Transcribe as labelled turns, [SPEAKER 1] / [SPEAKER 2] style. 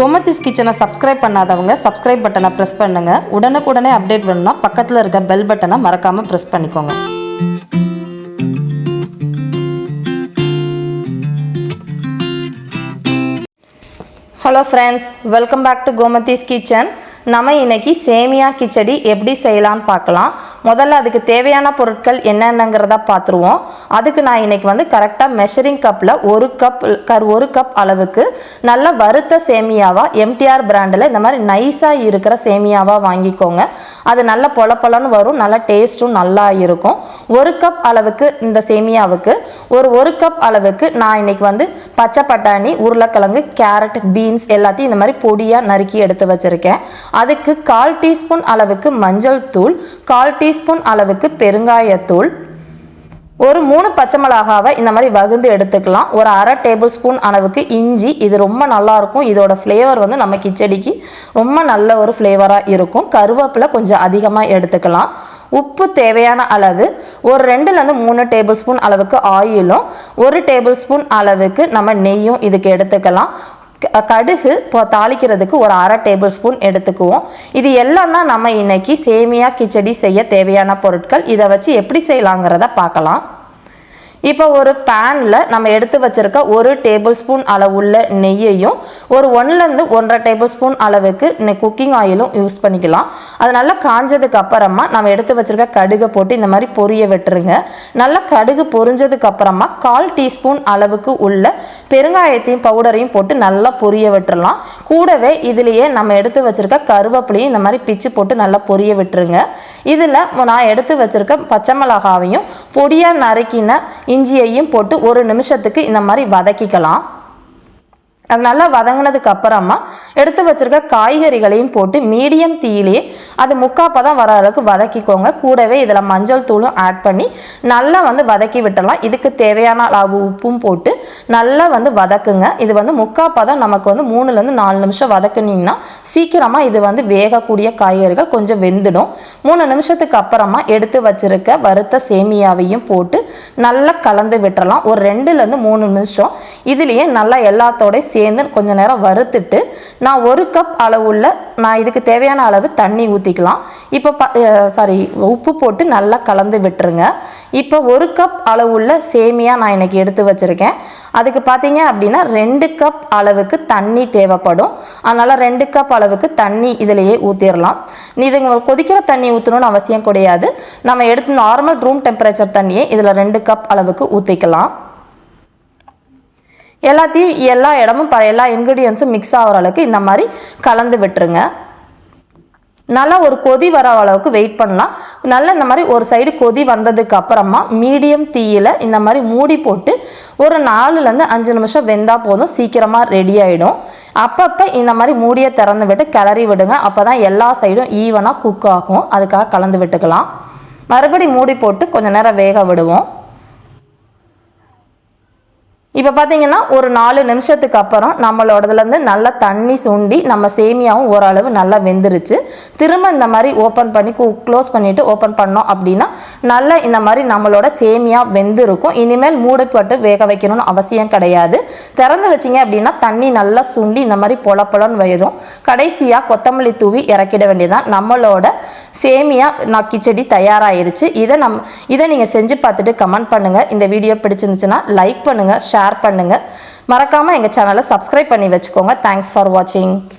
[SPEAKER 1] கோமதிஸ் கிச்சனை சப்ஸ்கிரைப் பண்ணாதவங்க சப்ஸ்கிரைப் பட்டனை ப்ரெஸ் பண்ணுங்கள். உடனுக்குடனே அப்டேட் வேணும்னா பக்கத்தில் இருக்க பெல் பட்டனை மறக்காமல் ப்ரெஸ் பண்ணிக்கோங்க. Hello friends, welcome back to Gomathi's kitchen. நம்ம இன்னைக்கு சேமியா கிச்சடி எப்படி செய்யலான்னு பார்க்கலாம். முதல்ல அதுக்கு தேவையான பொருட்கள் என்னென்னங்கிறத பார்த்துருவோம். அதுக்கு நான் இன்னைக்கு கரெக்டாக மெஷரிங் கப்பில் ஒரு கப் அளவுக்கு நல்ல வறுத்த சேமியாவாக எம்டிஆர் பிராண்டில் இந்த மாதிரி நைஸாக இருக்கிற சேமியாவாக வாங்கிக்கோங்க. அது நல்ல பொலன்னு வரும், நல்ல டேஸ்ட்டும் நல்லா இருக்கும். ஒரு கப் அளவுக்கு இந்த சேமியாவுக்கு ஒரு கப் அளவுக்கு நான் இன்னைக்கு பச்சை பட்டாணி, உருளைக்கிழங்கு, கேரட், பீன்ஸ் எல்லாத்தையும் இந்த மாதிரி பொடியாக நறுக்கி எடுத்து வச்சுருக்கேன். அதுக்கு 1/4 டீஸ்பூன் அளவுக்கு மஞ்சள் தூள், 1/4 டீஸ்பூன் அளவுக்கு பெருங்காயத்தூள், ஒரு 3 பச்சை மிளகாவை இந்த மாதிரி வகுந்து எடுத்துக்கலாம். ஒரு 1/2 டேபிள் ஸ்பூன் அளவுக்கு இஞ்சி. இது ரொம்ப நல்லா இருக்கும். இதோட ஃப்ளேவர் நம்ம கிச்சடிக்கு ரொம்ப நல்ல ஒரு ஃப்ளேவராக இருக்கும். கருவேப்பிலை கொஞ்சம் அதிகமாக எடுத்துக்கலாம். உப்பு தேவையான அளவு, ஒரு 2லேருந்து 3 டேபிள் ஸ்பூன் அளவுக்கு ஆயிலும், 1 டேபிள் ஸ்பூன் அளவுக்கு நம்ம நெய்யும் இதுக்கு எடுத்துக்கலாம். கடுகு தாளிக்கிறதுக்கு ஒரு 1/2 டேபிள் ஸ்பூன் எடுத்துக்குவோம். இது எல்லாம் தான் நம்ம இன்னைக்கு சேமியா கிச்சடி செய்ய தேவையான பொருட்கள். இதை வச்சு எப்படி செய்யலாங்கிறத பார்க்கலாம். இப்போ ஒரு பேனில் நம்ம எடுத்து வச்சுருக்க 1 டேபிள் ஸ்பூன் அளவுள்ள நெய்யையும் ஒரு 1லேருந்து 1.5 டேபிள் ஸ்பூன் அளவுக்கு குக்கிங் ஆயிலும் யூஸ் பண்ணிக்கலாம். அது நல்லா காஞ்சதுக்கு அப்புறமா நம்ம எடுத்து வச்சுருக்க கடுகை போட்டு இந்த மாதிரி பொரிய விட்டுருங்க. நல்லா கடுகு பொரிஞ்சதுக்கு அப்புறமா 1/4 டீஸ்பூன் அளவுக்கு உள்ள பெருங்காயத்தையும் பவுடரையும் போட்டு நல்லா பொரிய விட்டுறலாம். கூடவே இதுலேயே நம்ம எடுத்து வச்சுருக்க கருவேப்பிலையும் இந்த மாதிரி பிச்சு போட்டு நல்லா பொரிய விட்டுருங்க. இதில் நான் எடுத்து வச்சுருக்க பச்சை மிளகாவையும் பொடியாக நறுக்கின இஞ்சியையும் போட்டு 1 நிமிஷத்துக்கு இந்த மாதிரி வதக்கிக்கலாம். அது நல்லா வதங்கினதுக்கு அப்புறமா எடுத்து வச்சிருக்க காய்கறிகளையும் போட்டு மீடியம் தீயிலே அது 3/4 பதம் வர அளவுக்கு வதக்கிக்கோங்க. கூடவே இதில் மஞ்சள் தூளும் ஆட் பண்ணி நல்லா வதக்கி விட்டலாம். இதுக்கு தேவையான அளவு உப்பும் போட்டு நல்லா வதக்குங்க. இது 3/4 பதம் நமக்கு 3லேருந்து 4 நிமிஷம் வதக்குனீங்கன்னா சீக்கிரமாக இது வேகக்கூடிய காய்கறிகள் கொஞ்சம் வெந்துடும். 3 நிமிஷத்துக்கு அப்புறமா எடுத்து வச்சிருக்க வறுத்த சேமியாவையும் போட்டு நல்லா கலந்து விட்டுறலாம். ஒரு 2லேருந்து 3 நிமிஷம் இதுலேயே நல்லா எல்லாத்தோட சேர்ந்து கொஞ்ச நேரம் வறுத்துட்டு நான் 1 கப் அளவுள்ள நான் இதுக்கு தேவையான அளவு தண்ணி ஊற்றிக்கலாம். இப்போ உப்பு போட்டு நல்லா கலந்து விட்டுருங்க. இப்போ 1 கப் அளவுள்ள சேமியா நான் இன்னைக்கு எடுத்து வச்சுருக்கேன். அதுக்கு பார்த்தீங்க அப்படின்னா 2 கப் அளவுக்கு தண்ணி தேவைப்படும். அதனால் 2 கப் அளவுக்கு தண்ணி இதிலேயே ஊற்றிடலாம். இது கொதிக்கிற தண்ணி ஊற்றணும்னு அவசியம் கிடையாது. நம்ம எடுத்து நார்மல் ரூம் டெம்பரேச்சர் தண்ணியே இதில் 2 கப் அளவுக்கு ஊற்றிக்கலாம். எல்லாத்தையும் எல்லா இடமும் எல்லா இன்க்ரீடியன்ஸும் மிக்ஸ் ஆகிற அளவுக்கு இந்த மாதிரி கலந்து விட்டுருங்க. நல்லா ஒரு கொதி வர அளவுக்கு வெயிட் பண்ணலாம். நல்லா இந்த மாதிரி ஒரு சைடு கொதி வந்ததுக்கு அப்புறமா மீடியம் தீயில் இந்த மாதிரி மூடி போட்டு ஒரு 4லேருந்து 5 நிமிஷம் வெந்தால் போதும், சீக்கிரமாக ரெடி ஆகிடும். அப்பப்போ இந்த மாதிரி மூடியை திறந்து விட்டு கிளறி விடுங்க. அப்போ தான் எல்லா சைடும் ஈவனாக குக் ஆகும். அதுக்காக கலந்து விட்டுக்கலாம். மறுபடியும் மூடி போட்டு கொஞ்சம் நேரம் வேக விடுவோம். இப்போ பார்த்தீங்கன்னா ஒரு 4 நிமிஷத்துக்கு அப்புறம் நம்மளோடதுலேருந்து நல்லா தண்ணி சுண்டி நம்ம சேமியாவும் ஓரளவு நல்லா வெந்துருச்சு. திரும்ப இந்த மாதிரி ஓப்பன் பண்ணி க்ளோஸ் பண்ணிவிட்டு ஓப்பன் பண்ணோம் அப்படின்னா நல்லா இந்த மாதிரி நம்மளோட சேமியா வெந்திருக்கும். இனிமேல் மூடிப்பட்டு வேக வைக்கணும்னு அவசியம் கிடையாது. திறந்து வச்சிங்க அப்படின்னா தண்ணி நல்லா சுண்டி இந்த மாதிரி பொலன்னு வரும். கடைசியாக கொத்தமல்லி தூவி இறக்கிட வேண்டியதான். நம்மளோட சேமியா கிச்சடி தயாராகிடுச்சு. இதை நீங்கள் செஞ்சு பார்த்துட்டு கமெண்ட் பண்ணுங்கள். இந்த வீடியோ பிடிச்சிருந்துச்சுன்னா லைக் பண்ணுங்கள், ஷேர் பண்ணுங்கள். மறக்காமல் எங்கள் சேனலை சப்ஸ்கிரைப் பண்ணி வச்சுக்கோங்க. தேங்க்ஸ் ஃபார் வாட்சிங்.